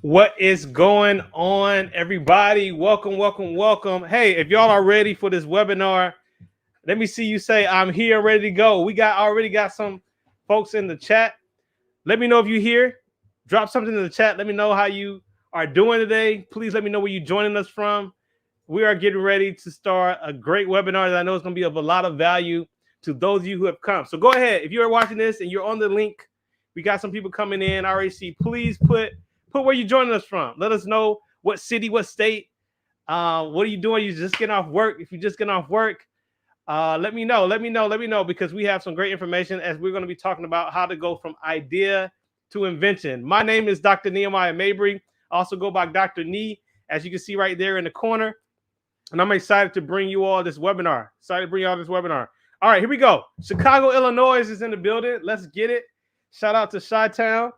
What is going on, everybody? Welcome, welcome, welcome. Hey, if y'all are ready for this webinar, let me see you say, I'm here, ready to go. We already got some folks in the chat. Let me know if you're here. Drop something in the chat. Let me know how you are doing today. Please let me know where you're joining us from. We are getting ready to start a great webinar that I know is going to be of a lot of value to those of you who have come. So go ahead. If you're watching this and you're on the link, we got some people coming in. I already see. Please put where you're joining us from. Let us know what city, what state. What are you doing? You just getting off work? If you just getting off work, let me know. Let me know. Let me know because we have some great information as we're going to be talking about how to go from idea to invention. My name is Dr. Nehemiah Mabry. I also go by Dr. Nee, as you can see right there in the corner. And I'm excited to bring you all this webinar. Excited to bring you all this webinar. All right, here we go. Chicago, Illinois is in the building. Let's get it. Shout out to Chi-Town.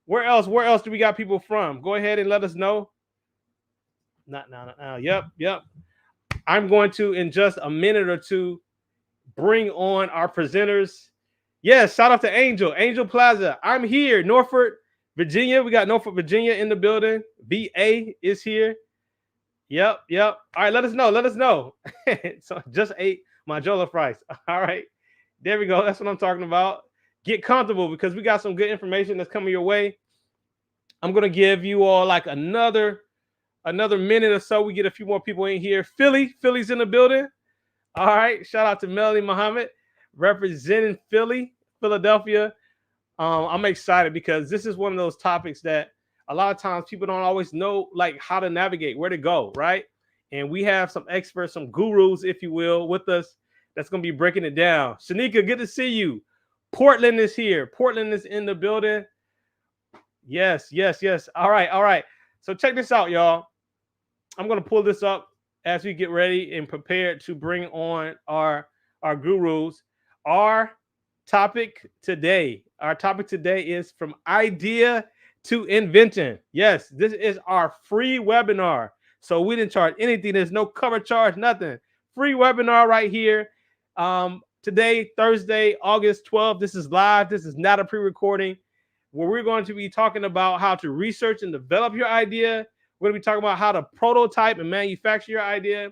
Where else? Where else do we got people from? Go ahead and let us know. Not now. Yep. I'm going to, in just a minute or two, bring on our presenters. Yes, shout out to Angel Plaza. I'm here, Norfolk, Virginia. We got Norfolk, Virginia in the building. VA is here. Yep. All right, let us know. So just ate my jollof rice. All right, there we go. That's what I'm talking about. Get comfortable because we got some good information that's coming your way. I'm gonna give you all like another minute or so. We get a few more people in here. Philly's in the building. All right, shout out to Melanie Muhammad representing Philadelphia. I'm excited because this is one of those topics that a lot of times people don't always know like how to navigate, where to go, right? And we have some experts, some gurus, if you will, with us that's going to be breaking it down. Shanika, good to see you. Portland is here. Portland is in the building. Yes. All right. So check this out, y'all. I'm going to pull this up as we get ready and prepared to bring on our gurus. Our topic today is from idea to invention. Yes, this is our free webinar. So we didn't charge anything. There's no cover charge, nothing. Free webinar right here. Today, Thursday, August 12th. This is live. This is not a pre-recording where we're going to be talking about how to research and develop your idea. We're going to be talking about how to prototype and manufacture your idea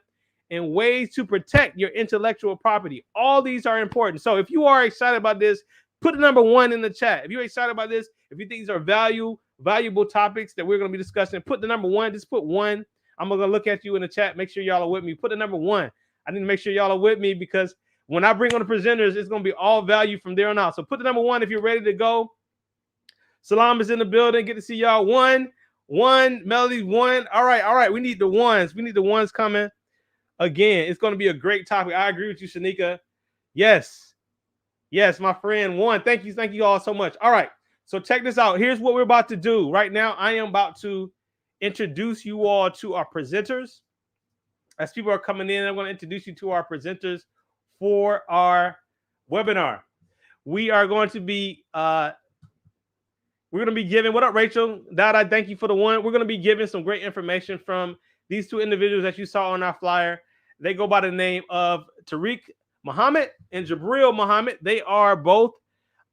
and ways to protect your intellectual property. All these are important. So if you are excited about this, put the number 1 in the chat. If you're excited about this, if you think these are valuable topics that we're going to be discussing, put the number 1. Just put 1. I'm going to look at you in the chat. Make sure y'all are with me. Put the number 1. I need to make sure y'all are with me because when I bring on the presenters, it's going to be all value from there on out. So put the number 1 if you're ready to go. Salam is in the building. Get to see y'all. 1. Melody 1. All right. We need the ones. We need the ones coming. Again, it's going to be a great topic. I agree with you, Shanika. Yes, my friend. 1. Thank you all so much. All right, so check this out. Here's what we're about to do. Right now, I am about to introduce you all to our presenters. As people are coming in, I'm going to introduce you to our presenters for our webinar. We are going to be giving, what up, Rachel? Dad, I thank you for the 1. We're going to be giving some great information from these 2 individuals that you saw on our flyer. They go by the name of Tariq Muhammad and Jabril Muhammad. They are both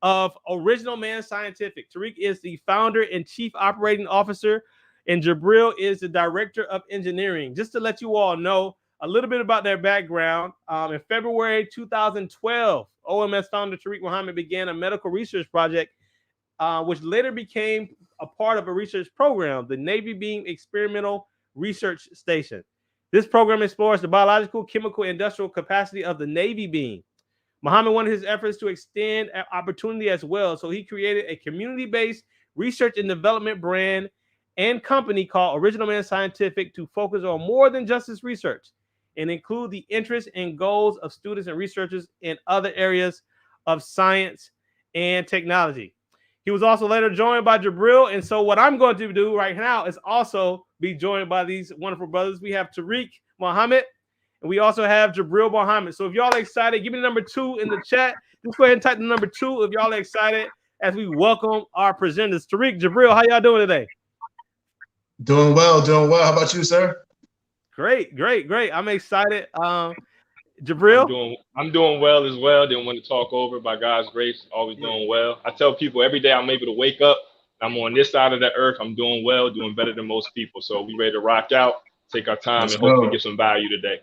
of Original Man Scientific. Tariq is the founder and chief operating officer, and Jabril is the director of engineering. Just to let you all know a little bit about their background, in February 2012, OMS founder Tariq Muhammad began a medical research project, which later became a part of a research program, the Navy Beam Experimental Research Station. This program explores the biological, chemical, and industrial capacity of the Navy beam. Muhammad wanted his efforts to extend opportunity as well, so he created a community-based research and development brand and company called Original Man Scientific to focus on more than just this research and include the interests and goals of students and researchers in other areas of science and technology. He was also later joined by Jabril. And so what I'm going to do right now is also be joined by these wonderful brothers. We have Tariq Muhammad, and we also have Jabril Muhammad. So if y'all are excited, give me the number 2 in the chat. Just go ahead and type the number 2 if y'all are excited as we welcome our presenters. Tariq, Jabril, how y'all doing today? Doing well. How about you, sir? Great. I'm excited. Jabril? I'm doing well as well. Didn't want to talk over. By God's grace, always doing well. I tell people every day I'm able to wake up I'm on this side of the earth. I'm doing well, doing better than most people. So we ready to rock out, take our time, Let's and hopefully go. get some value today.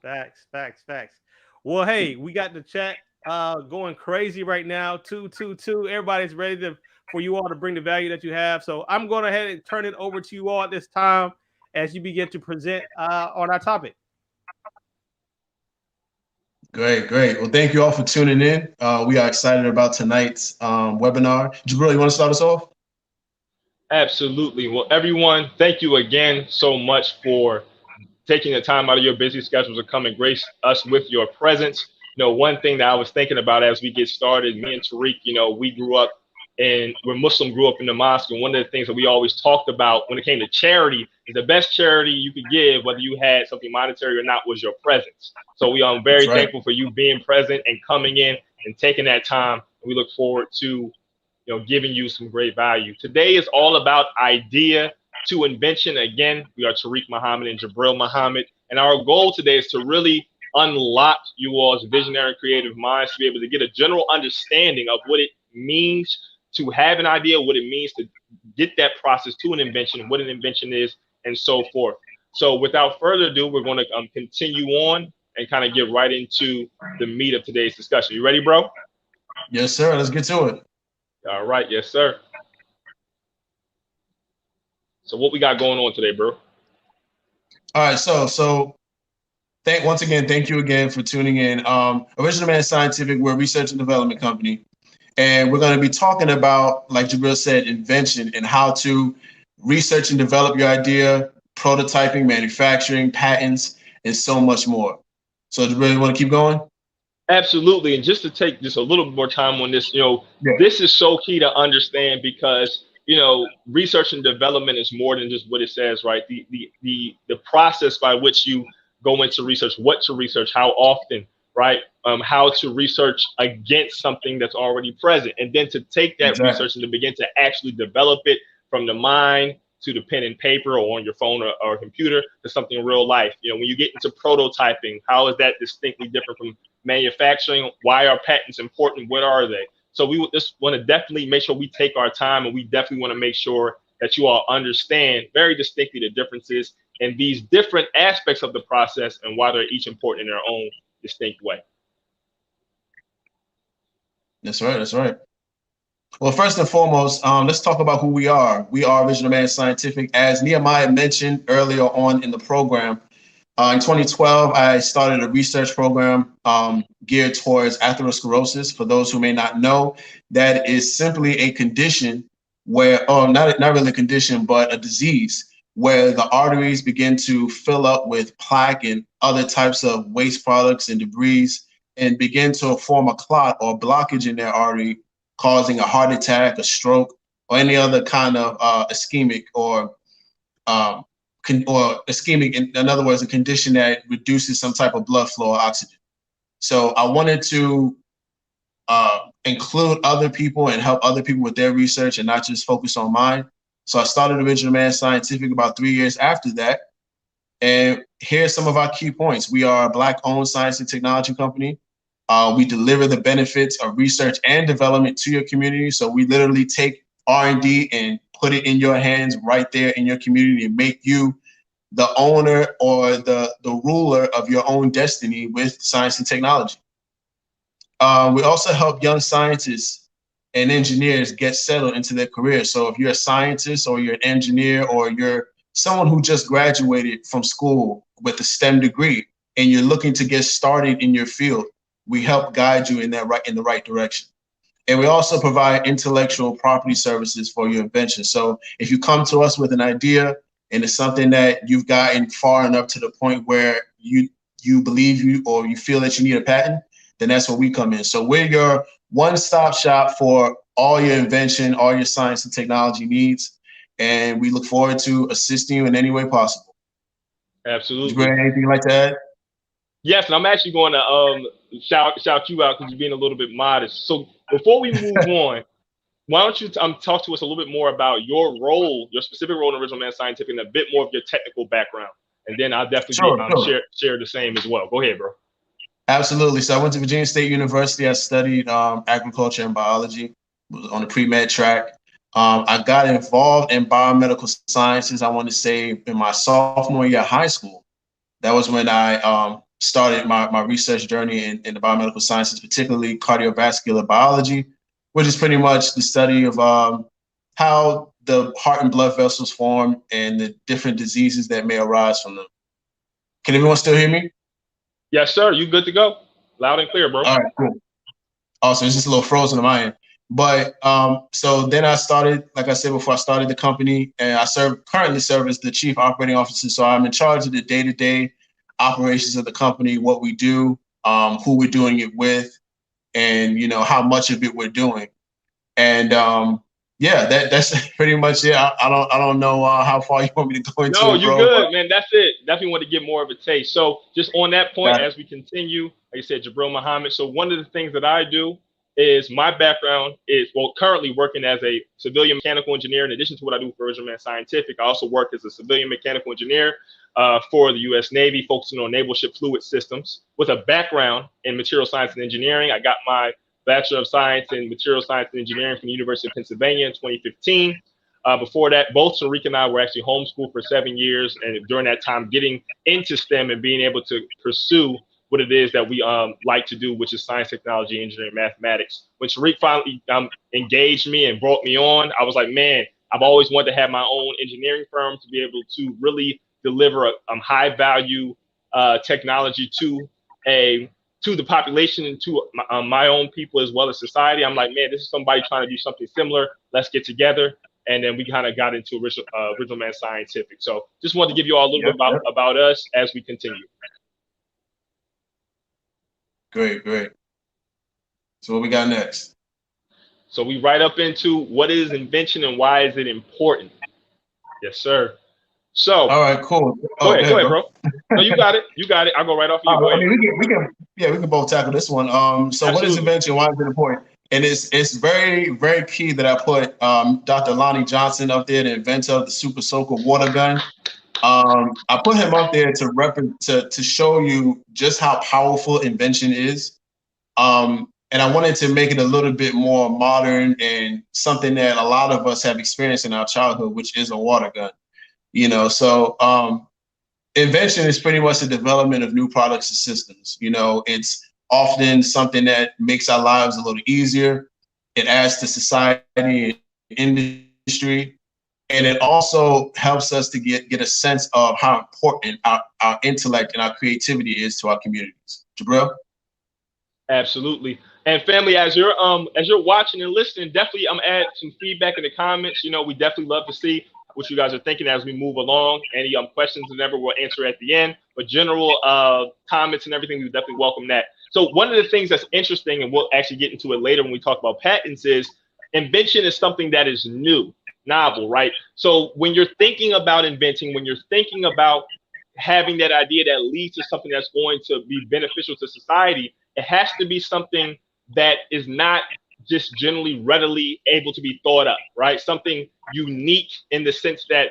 Facts, facts, facts. Well, hey, we got the chat going crazy right now. 222. Everybody's ready for you all to bring the value that you have. So I'm going ahead and turn it over to you all at this time as you begin to present on our topic. Great, great. Well, thank you all for tuning in. We are excited about tonight's webinar. Jabril, you want to start us off? Absolutely. Well, everyone, thank you again so much for taking the time out of your busy schedules to come and grace us with your presence. One thing that I was thinking about as we get started, me and Tariq, we grew up and we're Muslim, grew up in the mosque. And one of the things that we always talked about when it came to charity is the best charity you could give, whether you had something monetary or not, was your presence. So we are very thankful for you being present and coming in and taking that time. We look forward to giving you some great value. Today is all about idea to invention. Again, we are Tariq Muhammad and Jabril Muhammad. And our goal today is to really unlock you all's visionary and creative minds to be able to get a general understanding of what it means to have an idea, what it means to get that process to an invention, what an invention is, and so forth. So without further ado, we're going to continue on and kind of get right into the meat of today's discussion. You ready, bro? Yes, sir. Let's get to it. All right. Yes, sir. So what we got going on today, bro? All right. So once again, thank you again for tuning in. Original Man Scientific, we're a research and development company. And we're going to be talking about, like Jabril said, invention and how to research and develop your idea, prototyping, manufacturing, patents, and so much more. So Jabril, you want to keep going? Absolutely. And just to take just a little bit more time on this, This is so key to understand because, research and development is more than just what it says, right? The process by which you go into research, what to research, how often, right? How to research against something that's already present. And then to take that research and to begin to actually develop it from the mind to the pen and paper or on your phone or computer to something in real life. When you get into prototyping, how is that distinctly different from manufacturing? Why are patents important? What are they? So we just want to definitely make sure we take our time, and we definitely want to make sure that you all understand very distinctly the differences in these different aspects of the process and why they're each important in their own distinct way. That's right. That's right. Well, first and foremost, let's talk about who we are. We are Original Man Scientific. As Nehemiah mentioned earlier on in the program, in 2012, I started a research program geared towards atherosclerosis. For those who may not know, that is simply a condition where, not really a condition, but a disease where the arteries begin to fill up with plaque and other types of waste products and debris and begin to form a clot or blockage in their artery, causing a heart attack, a stroke, or any other kind of ischemic or ischemic, in other words, a condition that reduces some type of blood flow or oxygen. So I wanted to include other people and help other people with their research and not just focus on mine. So I started Original Man Scientific about 3 years after that. And here's some of our key points. We are a Black-owned science and technology company. We deliver the benefits of research and development to your community. So we literally take R&D and put it in your hands right there in your community and make you the owner or the ruler of your own destiny with science and technology. We also help young scientists and engineers get settled into their careers. So if you're a scientist or you're an engineer or you're someone who just graduated from school with a STEM degree and you're looking to get started in your field, we help guide you in the right direction. And we also provide intellectual property services for your invention. So if you come to us with an idea and it's something that you've gotten far enough to the point where you believe you feel that you need a patent, then that's where we come in. So we're your one-stop shop for all your invention, all your science and technology needs. And we look forward to assisting you in any way possible. Absolutely. Anything you'd like to add? Yes, and I'm actually going to shout you out because you're being a little bit modest. So before we move on, why don't you talk to us a little bit more about your role, your specific role in Original Man Scientific, and a bit more of your technical background, and then I'll definitely share the same as well. Go ahead, bro. Absolutely. So I went to Virginia State University. I studied agriculture and biology, was on the pre-med track. I got involved in biomedical sciences, I want to say, in my sophomore year of high school. That was when I started my research journey in the biomedical sciences, particularly cardiovascular biology, which is pretty much the study of how the heart and blood vessels form and the different diseases that may arise from them. Can everyone still hear me? Yes, sir. You good to go? Loud and clear, bro. All right, cool. Also, it's just a little frozen on my end. But so then I started, like I said before, I started the company, and I currently serve as the chief operating officer. So I'm in charge of the day-to-day operations of the company, what we do, who we're doing it with, and how much of it we're doing. And yeah, that's pretty much it. I don't know how far you want me to go into No, it, you bro. good, man. That's it. Definitely want to get more of a taste. So just on that point, Got it. as we continue, like I said, Jabril Muhammad. So one of the things that I do is my background is, well, currently working as a civilian mechanical engineer. In addition to what I do for Original Man Scientific, I also work as a civilian mechanical engineer for the U.S. Navy, focusing on naval ship fluid systems with a background in material science and engineering. I got my Bachelor of Science in Material Science and Engineering from the University of Pennsylvania in 2015. Before that, both Sarika and I were actually homeschooled for 7 years, and during that time, getting into STEM and being able to pursue what it is that we like to do, which is science, technology, engineering, mathematics. When Sharik finally engaged me and brought me on, I was like, man, I've always wanted to have my own engineering firm to be able to really deliver a high value technology to the population and to my own people as well as society. I'm like, man, this is somebody trying to do something similar. Let's get together. And then we kind of got into Original Man Scientific. So just wanted to give you all a little bit about us as we continue. Great. So what we got next? So we right up into what is invention and why is it important? Yes, sir. So all right, cool. Go ahead, bro. No, you got it. I'll go right off of you. I mean, we can both tackle this one. So Absolutely. What is invention? Why is it important? And it's very, very key that I put Dr. Lonnie Johnson up there, the inventor of the Super Soaker water gun. I put him up there to show you just how powerful invention is. And I wanted to make it a little bit more modern and something that a lot of us have experienced in our childhood, which is a water gun. So invention is pretty much the development of new products and systems. It's often something that makes our lives a little easier. It adds to society and industry. And it also helps us to get a sense of how important our intellect and our creativity is to our communities. Jabril? Absolutely. And family, as you're watching and listening, definitely add some feedback in the comments. We definitely love to see what you guys are thinking as we move along. Any questions and whatever we'll answer at the end. But general comments and everything, we definitely welcome that. So one of the things that's interesting, and we'll actually get into it later when we talk about patents, is invention is something that is new, novel, right? So when you're thinking about inventing, when you're thinking about having that idea that leads to something that's going to be beneficial to society, it has to be something that is not just generally readily able to be thought up, right? Something unique in the sense that,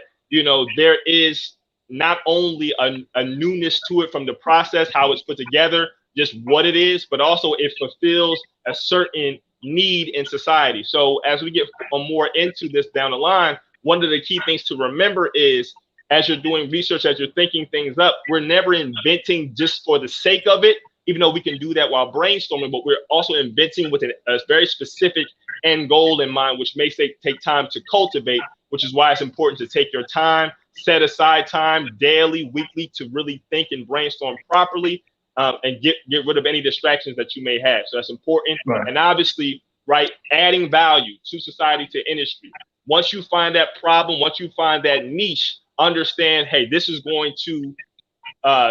there is not only a newness to it from the process, how it's put together, just what it is, but also it fulfills a certain need in society. So as we get more into this down the line, one of the key things to remember is, as you're doing research, as you're thinking things up, we're never inventing just for the sake of it, even though we can do that while brainstorming, but we're also inventing with a very specific end goal in mind, which may take time to cultivate, which is why it's important to take your time, set aside time daily, weekly, to really think and brainstorm properly, and get rid of any distractions that you may have. So that's important. Right. And obviously, right, adding value to society, to industry. Once you find that problem, once you find that niche, understand, hey, this is going to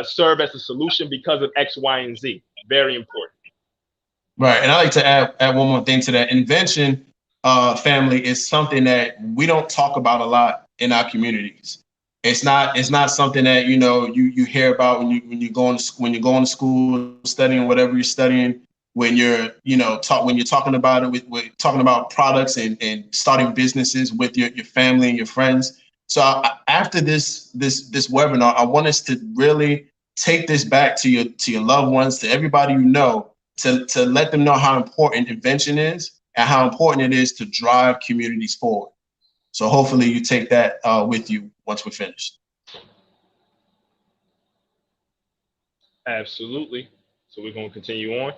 serve as a solution because of X, Y, and Z. Very important. Right. And I like to add one more thing to that. Invention, family, is something that we don't talk about a lot in our communities. It's not something that you hear about when you're going to school, studying whatever you're studying. When you're talking about it with talking about products and starting businesses with your family and your friends. So after this webinar, I want us to really take this back to your loved ones, to everybody to let them know how important invention is and how important it is to drive communities forward. So hopefully you take that with you once we're finished. Absolutely. So we're going to continue on.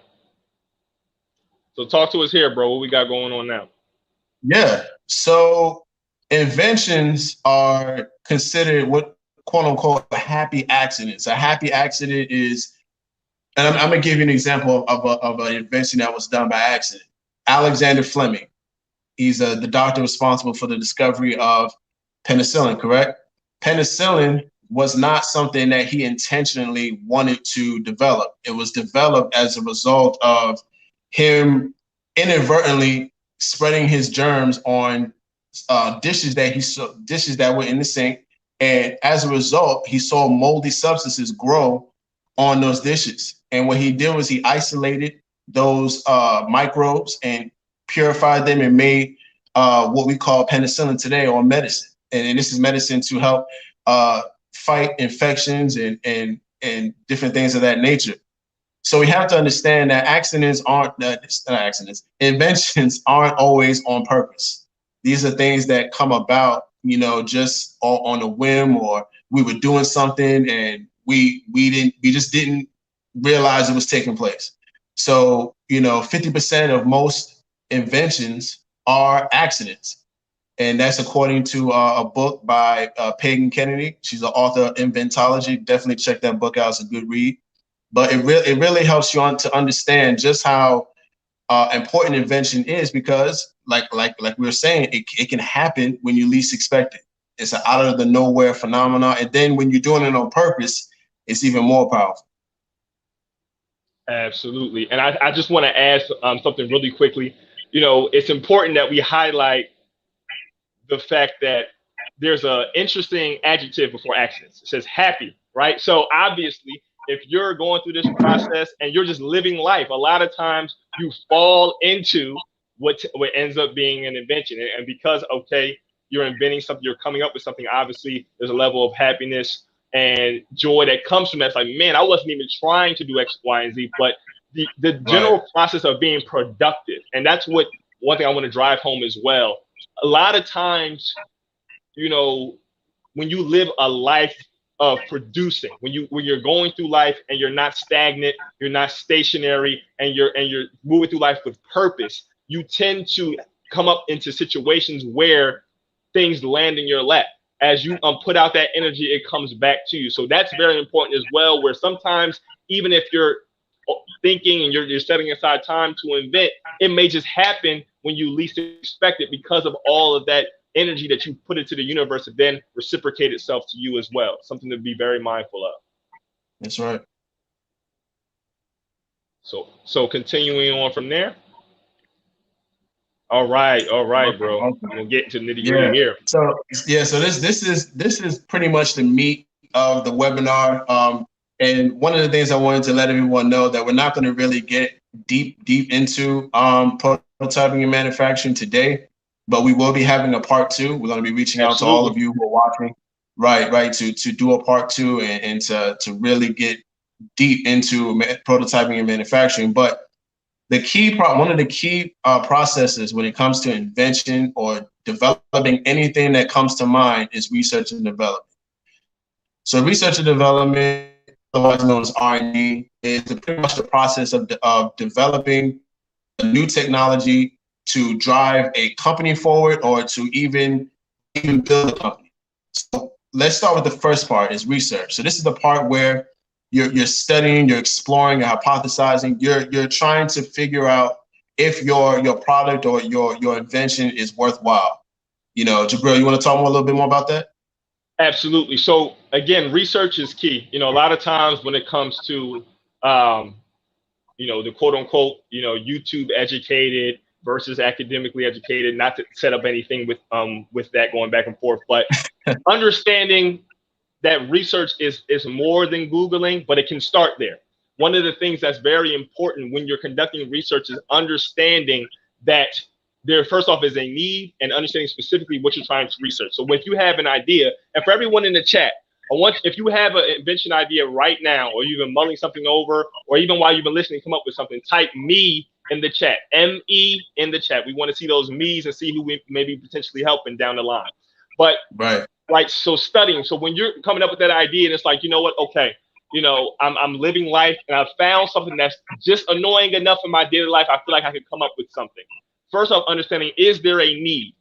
So talk to us here, bro. What we got going on now? Yeah. So inventions are considered what quote unquote happy accidents. A happy accident is, and I'm going to give you an example of an invention that was done by accident. Alexander Fleming. He's the doctor responsible for the discovery of penicillin, correct? Penicillin was not something that he intentionally wanted to develop. It was developed as a result of him inadvertently spreading his germs on dishes that were in the sink, and as a result, he saw moldy substances grow on those dishes. And what he did was he isolated those microbes and purified them and made what we call penicillin today, or medicine. And this is medicine to help fight infections and different things of that nature. So we have to understand that inventions aren't always on purpose. These are things that come about, just on a whim, or we were doing something and we just didn't realize it was taking place. So, 50% of most inventions are accidents. And that's according to a book by Pagan Kennedy. She's the author of Inventology. Definitely check that book out. It's a good read. But it really helps you to understand just how important invention is, because like we were saying, it can happen when you least expect it. It's an out of the nowhere phenomenon. And then when you're doing it on purpose, it's even more powerful. Absolutely. And I just want to add something really quickly. It's important that we highlight the fact that there's an interesting adjective before accidents. It says happy, right? So obviously, if you're going through this process and you're just living life, a lot of times you fall into what ends up being an invention. And because, okay, you're inventing something, you're coming up with something, obviously there's a level of happiness and joy that comes from that. It's like, man, I wasn't even trying to do X, Y, and Z, but the general process of being productive. And that's what one thing I want to drive home as well. A lot of times, when you live a life of producing, when you're going through life and you're not stagnant, you're not stationary, and you're moving through life with purpose, you tend to come up into situations where things land in your lap. As you put out that energy, it comes back to you. So that's very important as well, where sometimes even if you're thinking and you're setting aside time to invent, it may just happen when you least expect it, because of all of that energy that you put into the universe and then reciprocate itself to you as well. Something to be very mindful of. That's right. So continuing on from there. All right, bro. I'm gonna get into the nitty-gritty here. So this is pretty much the meat of the webinar. And one of the things I wanted to let everyone know, that we're not going to really get deep into prototyping and manufacturing today, but we will be having a part 2. We're going to be reaching out to all of you who are watching, right, to do a part 2 and to really get deep into prototyping and manufacturing. But one of the key processes when it comes to invention or developing anything that comes to mind is research and development. So research and development, otherwise known as R&D, is pretty much the process of developing a new technology to drive a company forward, or to even build a company. So let's start with the first part, is research. So this is the part where you're studying, you're exploring, you're hypothesizing, you're trying to figure out if your product or your invention is worthwhile. Jabril, you want to talk a little bit more about that? Absolutely. So again, research is key. A lot of times when it comes to, the quote unquote, YouTube educated versus academically educated, not to set up anything with that going back and forth, but understanding that research is more than Googling, but it can start there. One of the things that's very important when you're conducting research is understanding that there, first off, is a need, and understanding specifically what you're trying to research. So if you have an idea, and for everyone in the chat, if you have an invention idea right now, or you've been mulling something over, or even while you've been listening, come up with something, type me in the chat. ME in the chat. We want to see those me's and see who we may be potentially helping down the line. But Right. like, so studying. So when you're coming up with that idea and it's like, you know what? Okay, you know, I'm living life and I've found something that's just annoying enough in my daily life. I feel like I could come up with something. First off, understanding, is there a need,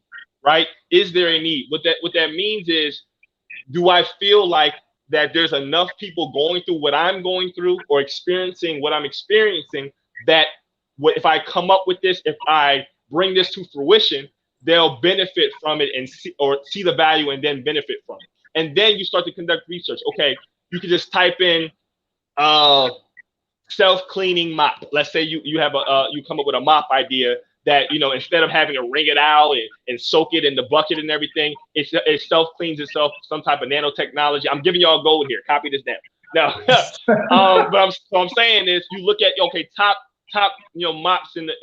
right? Is there a need? What that means is, do I feel like that there's enough people going through what I'm going through or experiencing what I'm experiencing that if I come up with this, if I bring this to fruition, they'll benefit from it and see the value and then benefit from it. And then you start to conduct research. Okay, you can just type in self-cleaning mop. Let's say you have you come up with a mop idea that, you know, instead of having to wring it out and soak it in the bucket and everything, it self-cleans itself, some type of nanotechnology. I'm giving y'all gold here. Copy this down. No, but I'm saying is, you look at, okay, top you know, mops in the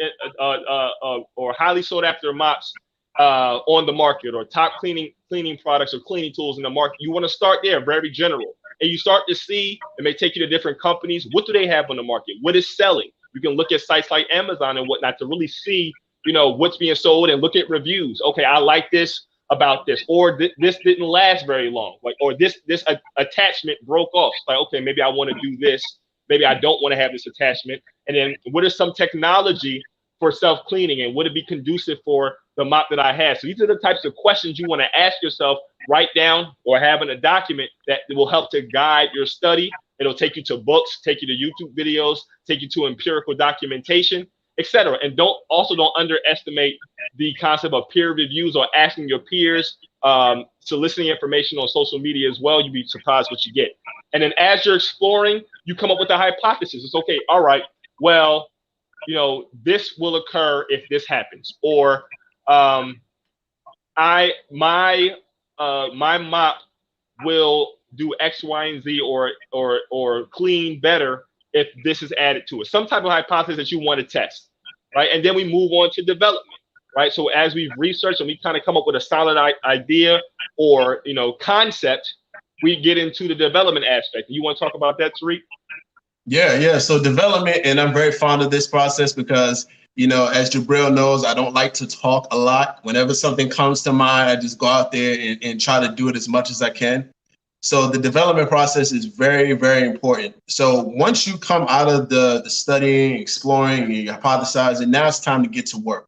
or highly sought after mops on the market, or top cleaning products or cleaning tools in the market. You want to start there, very general, and you start to see, it may take you to different companies. What do they have on the market? What is selling? You can look at sites like Amazon and whatnot to really see, you know, what's being sold, and look at reviews. Okay, I like this about this, or this didn't last very long, like, or this attachment broke off. It's like, okay, maybe I want to do this. Maybe I don't want to have this attachment. And then, what is some technology for self-cleaning, and would it be conducive for the mop that I have? So these are the types of questions you want to ask yourself, write down, or have in a document that will help to guide your study. It'll take you to books, take you to YouTube videos, take you to empirical documentation, etc. And don't underestimate the concept of peer reviews or asking your peers, soliciting information on social media as well. You'd be surprised what you get. And then as you're exploring, you come up with a hypothesis. It's okay, all right, well, you know, this will occur if this happens, or my mop will do X, Y, and Z, or clean better if this is added to it. Some type of hypothesis that you want to test, right? And then we move on to development, right? So as we've researched and we kind of come up with a solid idea or, you know, concept, we get into the development aspect. You want to talk about that, Tariq? Yeah. So development, and I'm very fond of this process because, you know, as Jabril knows, I don't like to talk a lot. Whenever something comes to mind, I just go out there and try to do it as much as I can. So the development process is very, very important. So once you come out of the studying, exploring, and you hypothesizing, now it's time to get to work.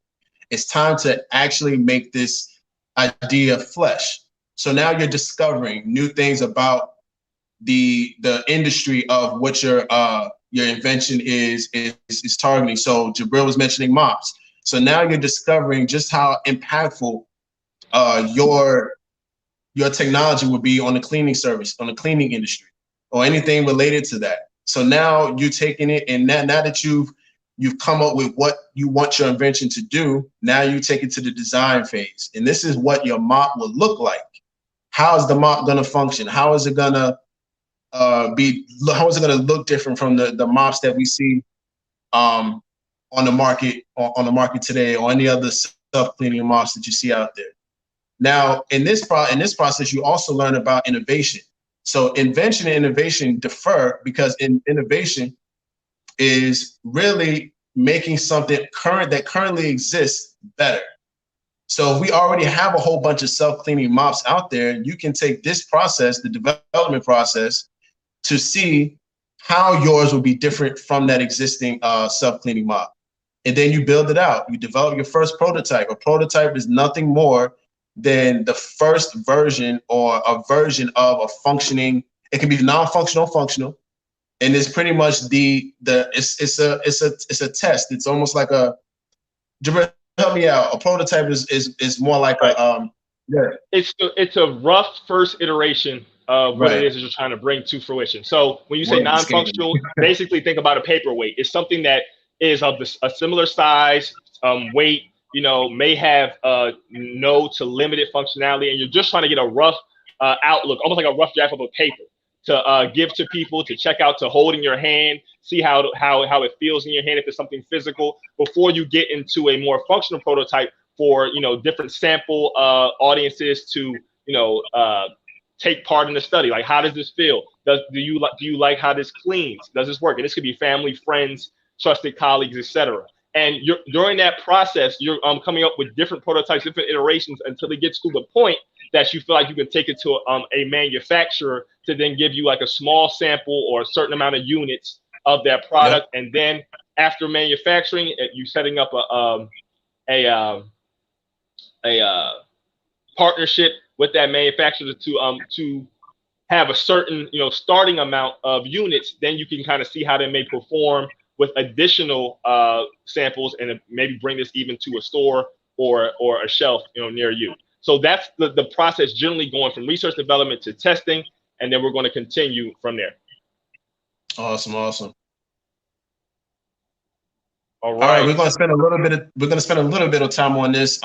It's time to actually make this idea flesh. So now you're discovering new things about the industry of what your invention is targeting. So Jabril was mentioning mops. So now you're discovering just how impactful your technology would be on the cleaning service, on the cleaning industry, or anything related to that. So now you're taking it, and now that you've come up with what you want your invention to do, now you take it to the design phase. And this is what your mop will look like. How is the mop going to function? How is it going to how is it going to look different from the mops that we see on the market today, or any other self-cleaning mops that you see out there? Now, in this process, you also learn about innovation. So invention and innovation differ because innovation is really making something that currently exists better. So if we already have a whole bunch of self-cleaning mops out there, you can take this process, the development process, to see how yours will be different from that existing self-cleaning mop. And then you build it out. You develop your first prototype. A prototype is nothing more than the first version or a version of a functioning. It can be non-functional, functional, and it's pretty much it's a test. It's almost like a. Help me out. A prototype is more like a It's a rough first iteration of what it is that you're trying to bring to fruition. So when you say non-functional, basically think about a paperweight. It's something that is of a similar size, weight, you know, may have no to limited functionality, and you're just trying to get a rough outlook, almost like a rough draft of a paper to give to people, to check out, to hold in your hand, see how it feels in your hand if it's something physical, before you get into a more functional prototype for, you know, different sample audiences to, you know, take part in the study. Like, how does this feel? Do you like how this cleans? Does this work? And this could be family, friends, trusted colleagues, etc. And during that process, you're coming up with different prototypes, different iterations until it gets to the point that you feel like you can take it to a manufacturer to then give you like a small sample or a certain amount of units of that product. Yep. And then after manufacturing, you setting up a partnership with that manufacturer to have a certain starting amount of units. Then you can kind of see how they may perform with additional samples, and maybe bring this even to a store or a shelf near you. So that's the process, generally going from research development to testing, and then we're going to continue from there. Awesome. All right, we're going to spend a little bit of time on this.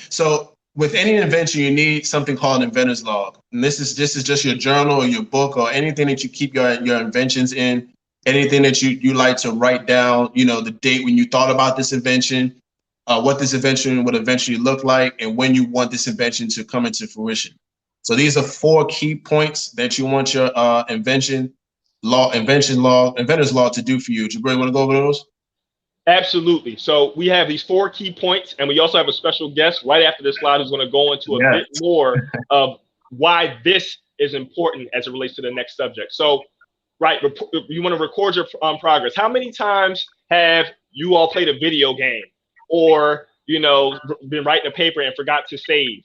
So with any invention, you need something called an inventor's log, and this is just your journal or your book or anything that you keep your inventions in. Anything that you like to write down, the date when you thought about this invention, what this invention would eventually look like, and when you want this invention to come into fruition. So these are 4 key points that you want your inventor's log to do for you. Jabril, want to go over those? Absolutely. So we have these 4 key points, and we also have a special guest right after this slide who's going to go into a bit more of why this is important as it relates to the next subject. So, right, you want to record your progress. How many times have you all played a video game, or been writing a paper and forgot to save,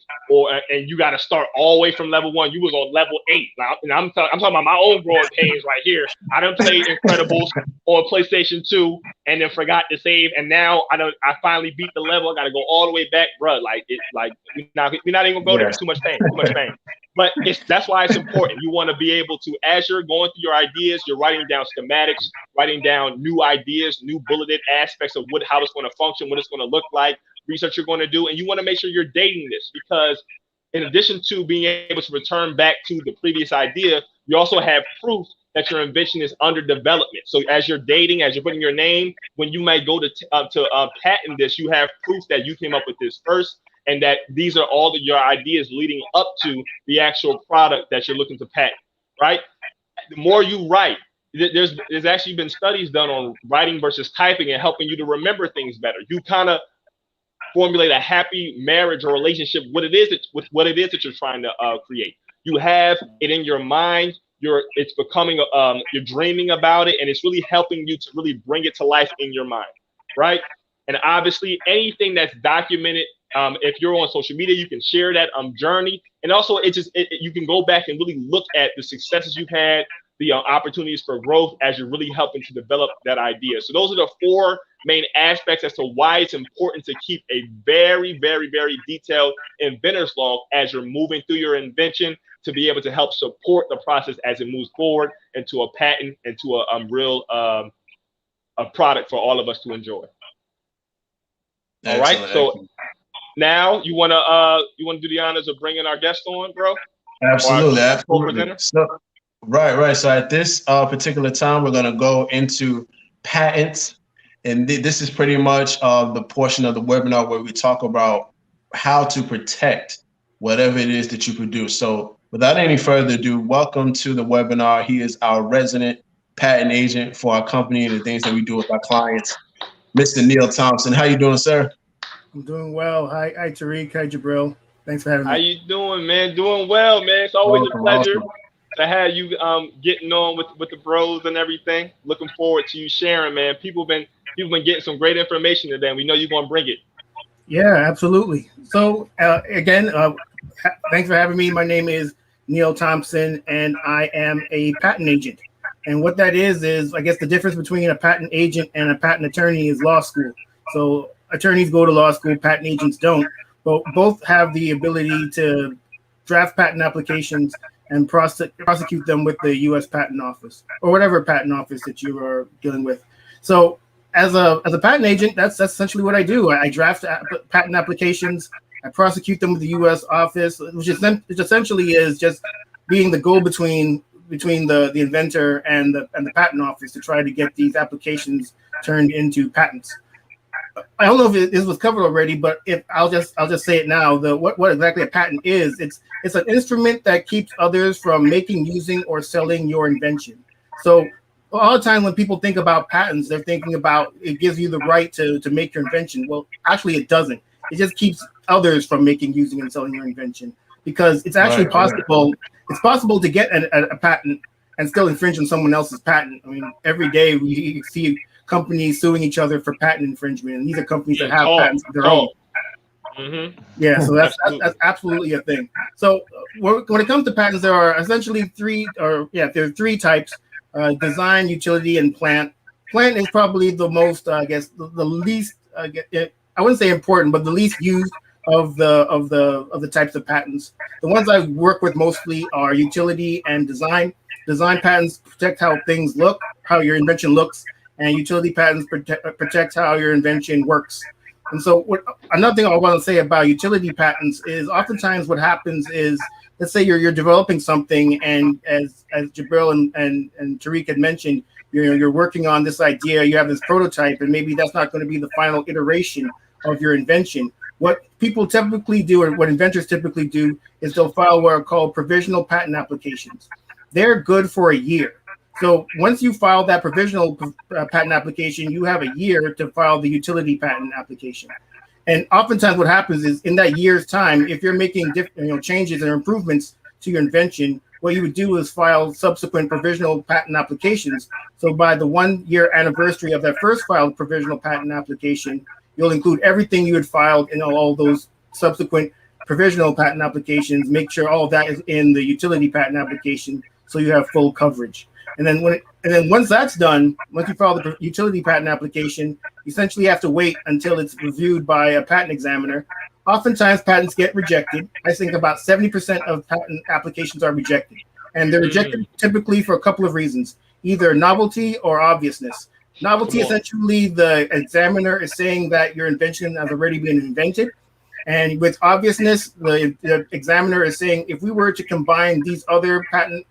and you got to start all the way from level 1? You was on level 8. Now, and I'm talking about my own growing pains right here. I done played Incredibles on PlayStation 2 and then forgot to save, and now I finally beat the level. I got to go all the way back, bro. We're not even gonna go there. Too much pain. But that's why it's important. You want to be able to, as you're going through your ideas, you're writing down schematics, writing down new ideas, new bulleted aspects of how it's going to function, what it's going to look like, research you're going to do. And you want to make sure you're dating this, because in addition to being able to return back to the previous idea, you also have proof that your invention is under development. So as you're dating, as you're putting your name, when you might go to patent this, you have proof that you came up with this first, and that these are all of your ideas leading up to the actual product that you're looking to patent, right? The more you write, there's actually been studies done on writing versus typing and helping you to remember things better. You kind of formulate a happy marriage or relationship with what it is that you're trying to create. You have it in your mind. It's becoming you're dreaming about it, and it's really helping you to really bring it to life in your mind, right? And obviously, anything that's documented. If you're on social media, you can share that journey, and also you can go back and really look at the successes you've had, the opportunities for growth as you're really helping to develop that idea. So those are the 4 main aspects as to why it's important to keep a very, very, very detailed inventor's log as you're moving through your invention, to be able to help support the process as it moves forward into a patent, into a real a product for all of us to enjoy. All right, so. Now you want to do the honors of bringing our guest on, bro? Absolutely. So, right. So at this particular time, we're going to go into patents, and this is pretty much the portion of the webinar where we talk about how to protect whatever it is that you produce. So without any further ado, welcome to the webinar. He is our resident patent agent for our company and the things that we do with our clients, Mr. Neil Thompson. How you doing, sir? I'm doing well. Hi, Tariq. Hi, Jabril. Thanks for having me. How you doing, man? Doing well, man. It's always a pleasure to have you getting on with the bros and everything. Looking forward to you sharing, man. People been getting some great information today, and we know you're going to bring it. Yeah, absolutely. So again, thanks for having me. My name is Neil Thompson, and I am a patent agent. And what that is I guess the difference between a patent agent and a patent attorney is law school. So attorneys go to law school, patent agents don't, but both have the ability to draft patent applications and prosecute them with the U.S. Patent Office or whatever patent office that you are dealing with. So as a patent agent, that's essentially what I do. I draft patent applications, I prosecute them with the U.S. office, which essentially is just being the go-between between the inventor and the patent office to try to get these applications turned into patents. I don't know if this was covered already, but if I'll just say it now. What exactly a patent is? It's an instrument that keeps others from making, using, or selling your invention. So a lot of time when people think about patents, they're thinking about it gives you the right to make your invention. Well, actually, it doesn't. It just keeps others from making, using, and selling your invention, because it's actually possible. It's possible to get a patent and still infringe on someone else's patent. I mean, every day we see companies suing each other for patent infringement, and these are companies that have patents of their own. Mm-hmm. Yeah, so that's absolutely a thing. So when it comes to patents, there are essentially there are three types: design, utility, and plant. Plant is probably the most, I guess, the least. I wouldn't say important, but the least used of the types of patents. The ones I work with mostly are utility and design. Design patents protect how things look, how your invention looks, and utility patents protect how your invention works. And so another thing I want to say about utility patents is oftentimes what happens is, let's say you're developing something, and as Jabril and Tariq had mentioned, you're working on this idea, you have this prototype, and maybe that's not going to be the final iteration of your invention. What people typically do, or what inventors typically do, is they'll file what are called provisional patent applications. They're good for a year. So once you file that provisional patent application, you have a year to file the utility patent application. And oftentimes what happens is, in that year's time, if you're making changes or improvements to your invention, what you would do is file subsequent provisional patent applications. So by the 1 year anniversary of that first filed provisional patent application, you'll include everything you had filed in all those subsequent provisional patent applications, make sure all of that is in the utility patent application, so you have full coverage. And then once that's done, once you file the utility patent application, you essentially have to wait until it's reviewed by a patent examiner. Oftentimes patents get rejected. I think about 70% of patent applications are rejected. And they're rejected typically for a couple of reasons, either novelty or obviousness. Novelty, essentially, the examiner is saying that your invention has already been invented. And with obviousness, the examiner is saying, if we were to combine these other patent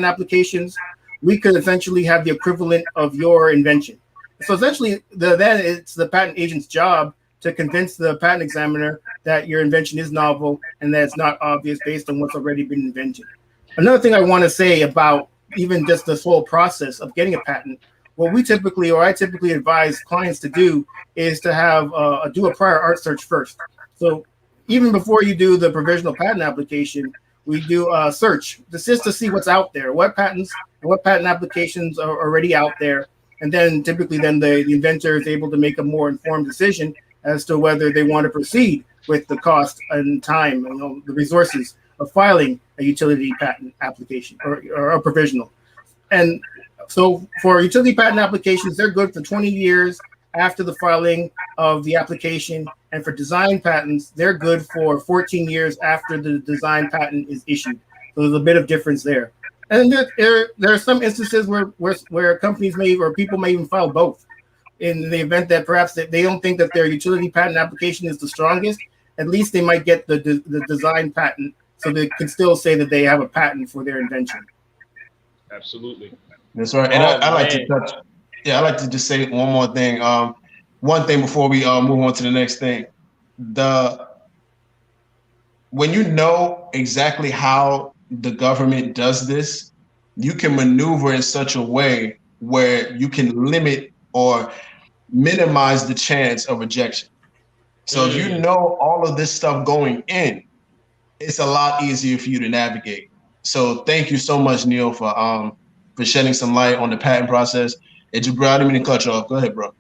applications, we could essentially have the equivalent of your invention. So essentially, then it's the patent agent's job to convince the patent examiner that your invention is novel and that it's not obvious based on what's already been invented. Another thing I want to say about even just this whole process of getting a patent, what I typically advise clients to do is to have do a prior art search first. So even before you do the provisional patent application, we do a search just to see what's out there, what patents and what patent applications are already out there. And then typically the inventor is able to make a more informed decision as to whether they want to proceed with the cost and time and the resources of filing a utility patent application or a provisional. And so for utility patent applications, they're good for 20 years after the filing of the application. And for design patents, they're good for 14 years after the design patent is issued. So there's a bit of difference there. And there are some instances where companies or people may even file both. In the event that perhaps they don't think that their utility patent application is the strongest, at least they might get the design patent, so they can still say that they have a patent for their invention. Absolutely. That's right. And I like to touch. Yeah, I like to just say one more thing. One thing before we move on to the next thing. When you know exactly how the government does this, you can maneuver in such a way where you can limit or minimize the chance of rejection. So if you know all of this stuff going in, it's a lot easier for you to navigate. So thank you so much, Neil, for shedding some light on the patent process. And Jabril, I didn't mean to cut you off. Go ahead, bro.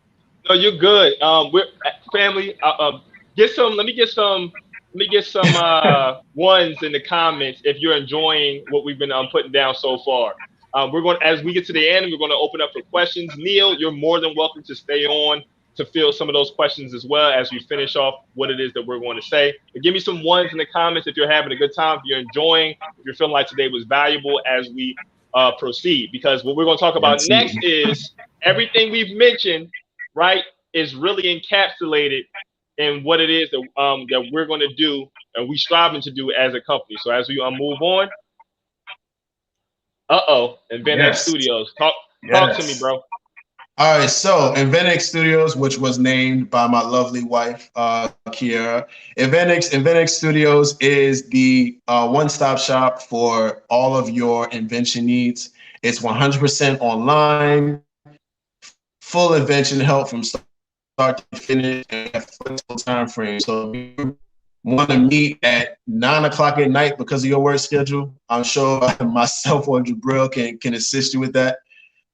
No, you're good. We're family. Let me get some ones in the comments if you're enjoying what we've been putting down so far. We're going, as we get to the end, we're going to open up for questions. Neil, you're more than welcome to stay on to field some of those questions as well as we finish off what it is that we're going to say. But give me some ones in the comments if you're having a good time, if you're enjoying, if you're feeling like today was valuable as we proceed. Because what we're going to talk about next is everything we've mentioned, right, is really encapsulated in what it is that we're going to do and we striving to do as a company. So as we move on, Invention Studios, talk to me, bro. All right, so Invention Studios, which was named by my lovely wife, Kiera. Invention Studios is the one-stop shop for all of your invention needs. It's 100% online, full invention help from start to finish, and have flexible time frame. So if you want to meet at 9 o'clock at night because of your work schedule, I'm sure myself or Jabril can assist you with that.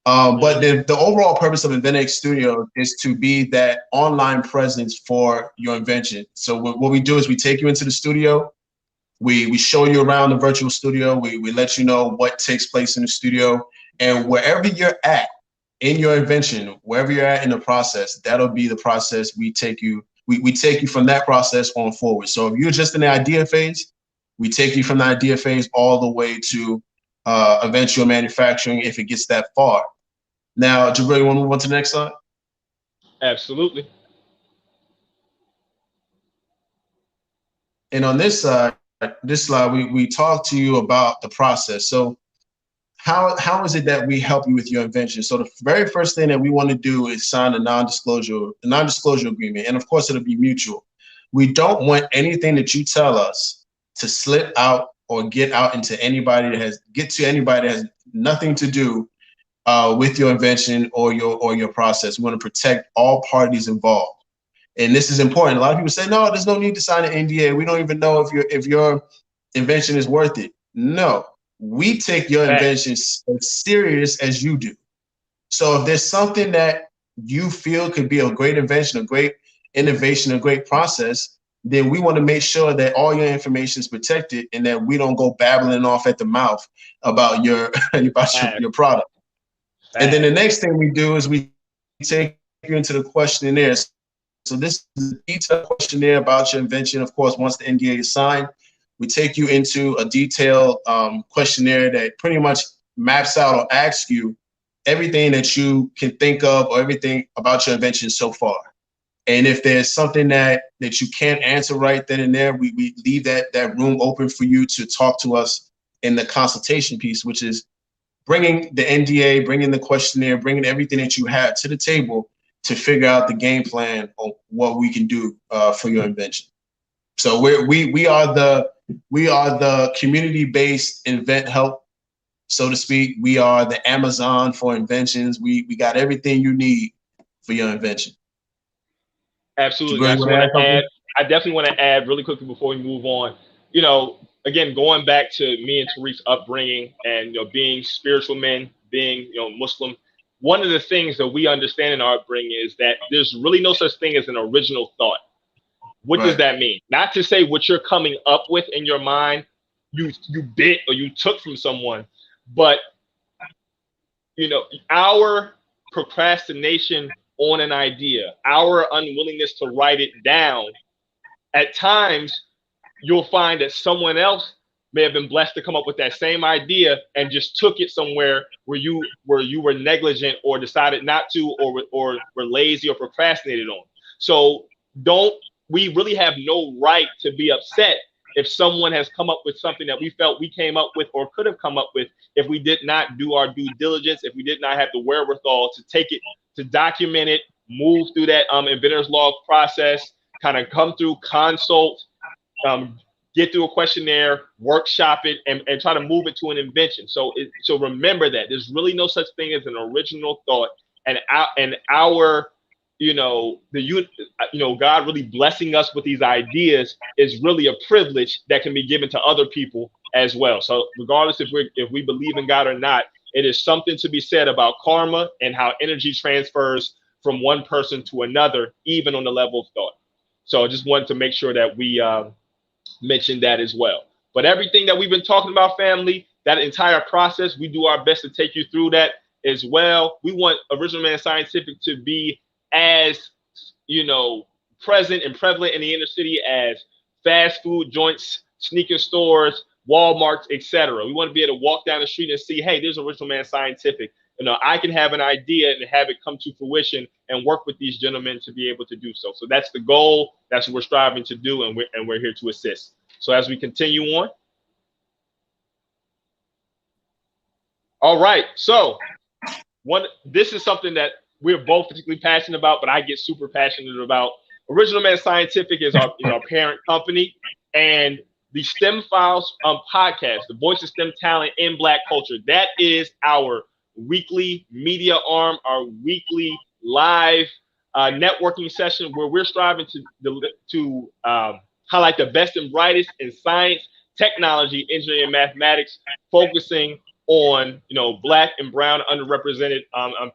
But the overall purpose of InventX Studio is to be that online presence for your invention. So what we do is we take you into the studio, we show you around the virtual studio, we let you know what takes place in the studio, and wherever you're at in your invention, wherever you're at in the process, that'll be the process we take you. We take you from that process on forward. So if you're just in the idea phase, we take you from the idea phase all the way to eventual manufacturing if it gets that far. Now, Jabril, you want to move on to the next slide? Absolutely. And on this slide, we talk to you about the process. So how is it that we help you with your invention? So the very first thing that we want to do is sign a non-disclosure agreement. And of course, it'll be mutual. We don't want anything that you tell us to slip out or get to anybody that has nothing to do with your invention or your process. We want to protect all parties involved. And this is important. A lot of people say, no, there's no need to sign an NDA. We don't even know if your invention is worth it. No, we take your invention as serious as you do. So if there's something that you feel could be a great invention, a great innovation, a great process, then we want to make sure that all your information is protected and that we don't go babbling off at the mouth about your product. And then the next thing we do is we take you into the questionnaire. So this is a detailed questionnaire about your invention. Of course, once the NDA is signed, we take you into a detailed questionnaire that pretty much maps out or asks you everything that you can think of or everything about your invention so far. And if there's something that you can't answer right then and there, we leave that room open for you to talk to us in the consultation piece, which is bringing the NDA, bringing the questionnaire, bringing everything that you have to the table to figure out the game plan on what we can do for your invention. So we are the community-based invent help, so to speak. We are the Amazon for inventions. We got everything you need for your invention. Absolutely. I definitely want to add really quickly before we move on. You know, again, going back to me and Tariq's upbringing and being spiritual men, being Muslim. One of the things that we understand in our upbringing is that there's really no such thing as an original thought. What does that mean? Not to say what you're coming up with in your mind, you bit or you took from someone, but our procrastination on an idea, our unwillingness to write it down, at times you'll find that someone else may have been blessed to come up with that same idea and just took it somewhere where you were negligent or decided not to or were lazy or procrastinated on. So we really have no right to be upset if someone has come up with something that we felt we came up with or could have come up with if we did not do our due diligence, if we did not have the wherewithal to take it, to document it, move through that inventor's log process, kind of come through, consult, get through a questionnaire, workshop it, and try to move it to an invention. So remember that there's really no such thing as an original thought, and our God really blessing us with these ideas is really a privilege that can be given to other people as well. So regardless if we believe in God or not, it is something to be said about karma and how energy transfers from one person to another, even on the level of thought. So I just wanted to make sure that we mention that as well. But everything that we've been talking about, family, that entire process, we do our best to take you through that as well. We want Original Man Scientific to be as present and prevalent in the inner city as fast food joints, sneaker stores, Walmarts, etc. We want to be able to walk down the street and see, hey, there's Original Man Scientific. I can have an idea and have it come to fruition and work with these gentlemen to be able to do so. So that's the goal. That's what we're striving to do, and we're here to assist. So as we continue on. All right. So this is something that we're both particularly passionate about, but I get super passionate about. Original Man Scientific is our parent company, and the STEM Files podcast, the Voice of STEM Talent in Black Culture. That is our weekly media arm, our weekly live networking session where we're striving to highlight the best and brightest in science, technology, engineering, and mathematics, focusing on Black and brown underrepresented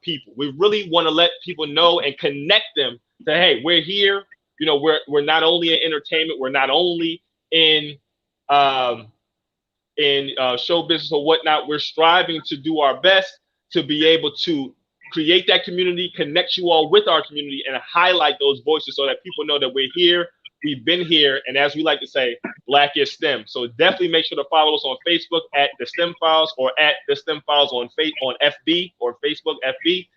people. We really want to let people know and connect them to, hey, we're here. We're not only in entertainment, we're not only in show business or whatnot. We're striving to do our best to be able to create that community, connect you all with our community, and highlight those voices so that people know that we're here, we've been here, and as we like to say, Black is STEM. So definitely make sure to follow us on Facebook at The STEM Files or at The STEM Files on FB or Facebook FB,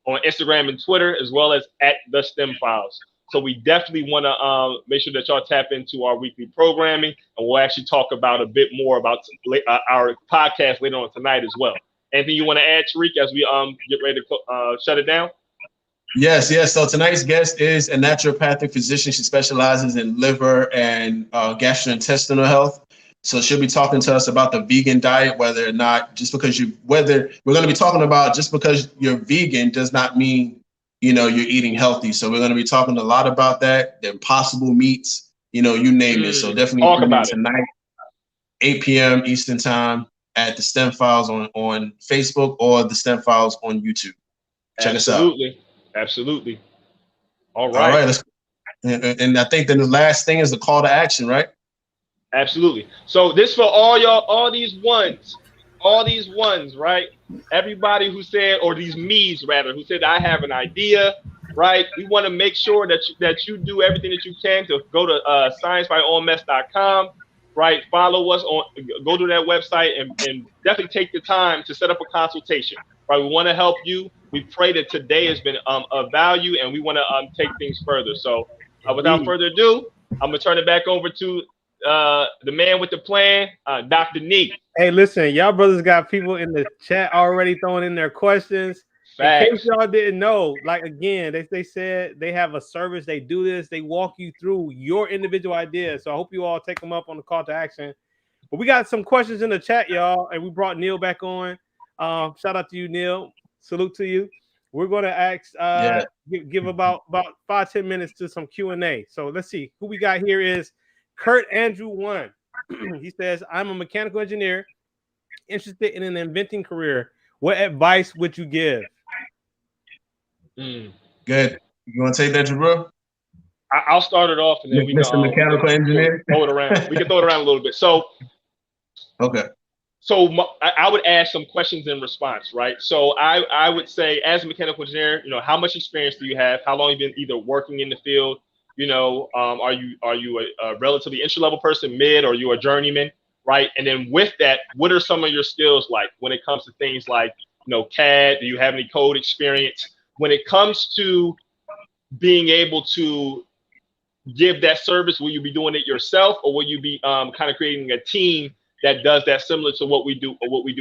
on Instagram and Twitter, as well as at The STEM Files. So we definitely want to make sure that y'all tap into our weekly programming, and we'll actually talk about a bit more about our podcast later on tonight as well. Anything you want to add, Tariq, as we get ready to shut it down? Yes. So tonight's guest is a naturopathic physician. She specializes in liver and gastrointestinal health. So she'll be talking to us about the vegan diet, whether or not we're going to be talking about just because you're vegan does not mean you're eating healthy. So we're going to be talking a lot about that, the impossible meats, you name it. So definitely talk about tonight, 8 p.m. Eastern time at the STEM Files on Facebook or the STEM Files on YouTube. Check us out. Absolutely. All right. Let's, and I think then the last thing is the call to action, right? Absolutely. So this for all y'all, all these ones, right? Everybody who said, or these me's rather, who said I have an idea, right? We want to make sure that you do everything that you can to go to sciencebyallmess.com, right? Follow us go to that website and definitely take the time to set up a consultation, right? We want to help you. We pray that today has been of value, and we want to take things further. So without further ado, I'm going to turn it back over to the man with the plan, Dr. Nee. Hey, listen, y'all brothers got people in the chat already throwing in their questions. Facts. In case y'all didn't know, like again, they said they have a service, they do this, they walk you through your individual ideas. So I hope you all take them up on the call to action. But we got some questions in the chat, y'all, and we brought Neil back on. Shout out to you, Neil. Salute to you. We're going to ask, give about 5-10 minutes to some Q&A. So let's see who we got here is Kurt Andrew 1. He says, I'm a mechanical engineer interested in an inventing career. What advice would you give? Good. You want to take that, Jabril? I'll start it off, and then we Mr. Mechanical Engineer. Throw it around. We can throw it around a little bit. So, okay. So I would ask some questions in response, right? So I would say, as a mechanical engineer, how much experience do you have? How long have you been either working in the field? Are you a relatively entry-level person, mid, or are you a journeyman, right? And then with that, what are some of your skills like when it comes to things like, CAD? Do you have any code experience? When it comes to being able to give that service, will you be doing it yourself, or will you be kind of creating a team that does that, similar to what we do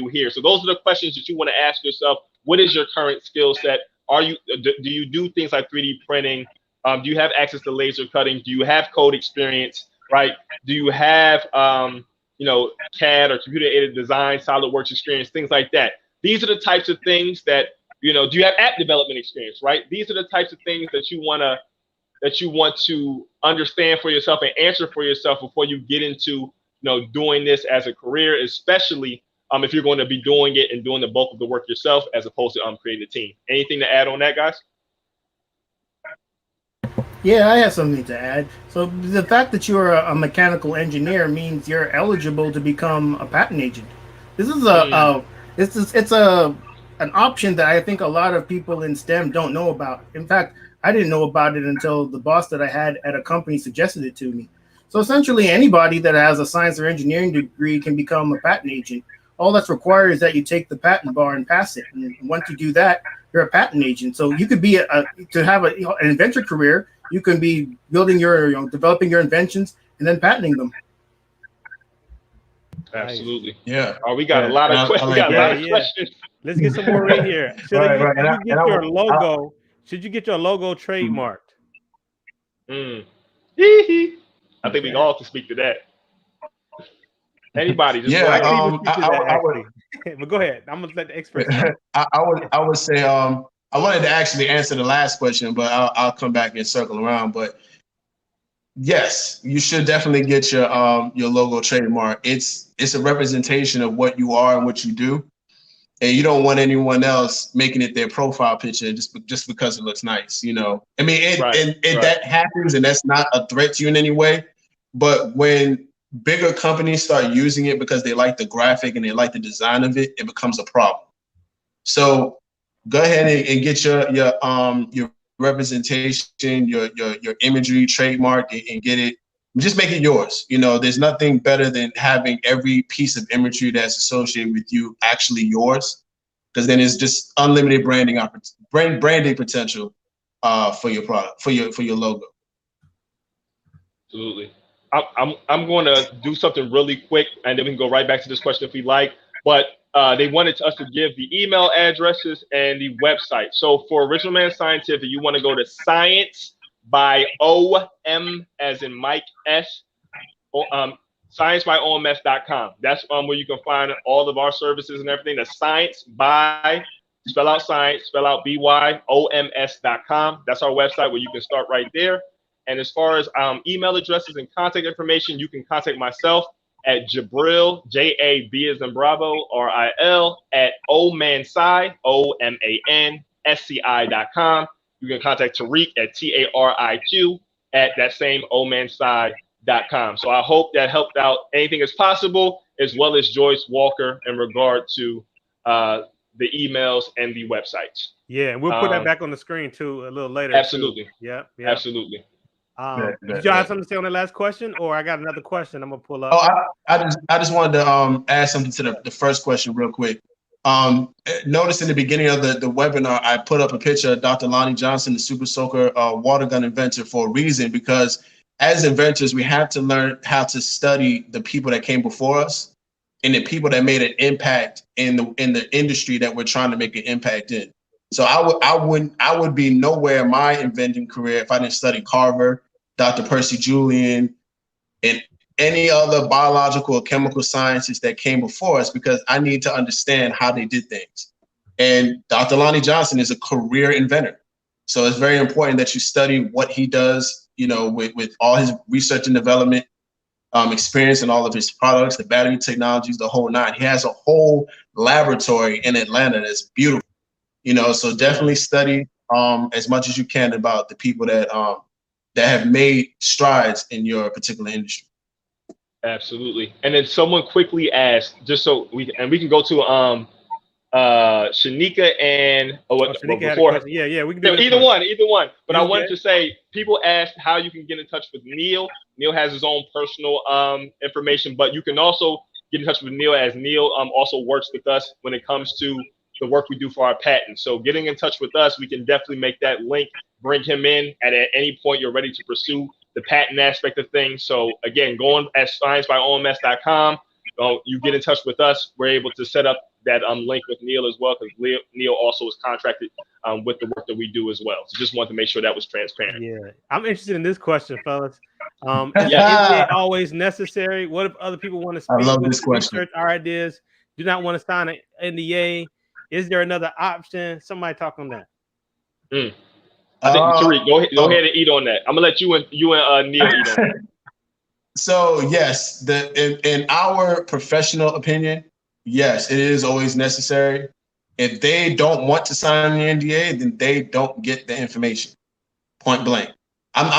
here? So those are the questions that you want to ask yourself. What is your current skill set? Do you do things like 3D printing? Do you have access to laser cutting? Do you have code experience, right? Do you have CAD or computer aided design, SolidWorks experience, things like that? These are the types of things that, do you have app development experience, right? These are the types of things that you want to understand for yourself and answer for yourself before you get into doing this as a career, especially if you're going to be doing it and doing the bulk of the work yourself, as opposed to creating a team. Anything to add on that, guys? Yeah, I have something to add. So the fact that you're a mechanical engineer means you're eligible to become a patent agent. This is it's an option that I think a lot of people in STEM don't know about. In fact, I didn't know about it until the boss that I had at a company suggested it to me. So essentially, anybody that has a science or engineering degree can become a patent agent. All that's required is that you take the patent bar and pass it. And once you do that, you're a patent agent. So you could be to have an inventor career. You can be building developing your inventions and then patenting them. Absolutely. Yeah. Oh, we got a lot of questions. Questions. Let's get some more in here. Should you get your logo trademarked? I think we all can speak to that. Anybody, just Yeah, go ahead. I would. But go ahead. I'm gonna let the experts. I would say I wanted to actually answer the last question, but I'll come back and circle around. But yes, you should definitely get your logo trademark. It's a representation of what you are and what you do, and you don't want anyone else making it their profile picture just because it looks nice. You know, I mean, that happens, and that's not a threat to you in any way. But when bigger companies start using it because they like the graphic and they like the design of it, it becomes a problem. So go ahead and get your representation, your imagery trademark, and get it. Just make it yours. You know, there's nothing better than having every piece of imagery that's associated with you actually yours, because then it's just unlimited branding potential for your product, for your logo. Absolutely. I'm going to do something really quick, and then we can go right back to this question if we like. But they wanted us to give the email addresses and the website. So for Original Man Scientific, you want to go to Science by OM as in Mike S. ScienceByOMS.com. That's where you can find all of our services and everything. That's Science by, spell out science, spell out BYOMS.com. That's our website where you can start right there. And as far as email addresses and contact information, you can contact myself at Jabril, J-A-B as in Bravo, R-I-L, at omansci, OMANSCI.com. You can contact Tariq at T-A-R-I-Q at that same omansci.com. So I hope that helped out anything as possible, as well as Joyce Walker in regard to the emails and the websites. Yeah, and we'll put that back on the screen too a little later. Absolutely. Yeah. Absolutely. Did y'all have something to say on the last question, or I got another question I'm gonna pull up? Oh, I just wanted to add something to the first question real quick. Notice in the beginning of the webinar, I put up a picture of Dr. Lonnie Johnson, the Super Soaker water gun inventor, for a reason, because as inventors, we have to learn how to study the people that came before us and the people that made an impact in the industry that we're trying to make an impact in. So I would be nowhere in my inventing career if I didn't study Carver, Dr. Percy Julian, and any other biological or chemical scientists that came before us, because I need to understand how they did things. And Dr. Lonnie Johnson is a career inventor. So it's very important that you study what he does, you know, with all his research and development experience and all of his products, the battery technologies, the whole nine. He has a whole laboratory in Atlanta that's beautiful, you know, so definitely study as much as you can about the people that have made strides in your particular industry. Absolutely. And then someone quickly asked, just so we can go to Shanika and before. Yeah, we can do either one. But I wanted to say, people asked how you can get in touch with Neil. Neil has his own personal information, but you can also get in touch with Neil, as Neil also works with us when it comes to the work we do for our patent. So getting in touch with us, we can definitely make that link, bring him in at any point you're ready to pursue the patent aspect of things. So again, going at ScienceByOMS.com, you get in touch with us. We're able to set up that link with Neil as well, because Neil also is contracted with the work that we do as well. So just wanted to make sure that was transparent. Yeah, I'm interested in this question, fellas. Is NDA always necessary? What if other people want to speak? I love this question. Research our ideas, do not want to sign an NDA? Is there another option? Somebody talk on that. I think Tariq, go ahead and eat on that. I'm gonna let you and Neil eat on that. So yes, in our professional opinion, yes, it is always necessary. If they don't want to sign the NDA, then they don't get the information. Point blank. And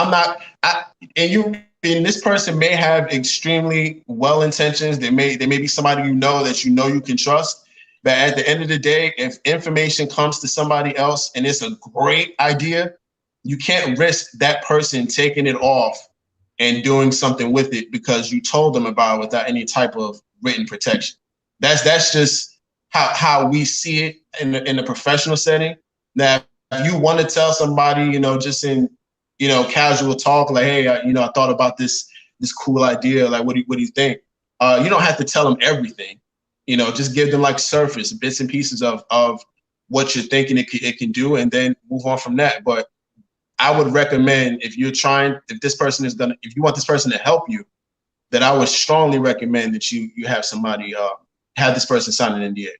this person may have extremely well intentions. They may be somebody that you can trust. But at the end of the day, if information comes to somebody else and it's a great idea, you can't risk that person taking it off and doing something with it because you told them about it without any type of written protection. That's just how we see it in the professional setting. Now, if you want to tell somebody, just in, casual talk, like, hey, I thought about this cool idea. Like, what do you think? You don't have to tell them everything. Just give them like surface bits and pieces of what you're thinking it can do, and then move on from that. But I would recommend, if you want this person to help you, that I would strongly recommend that you have somebody have this person sign an NDA.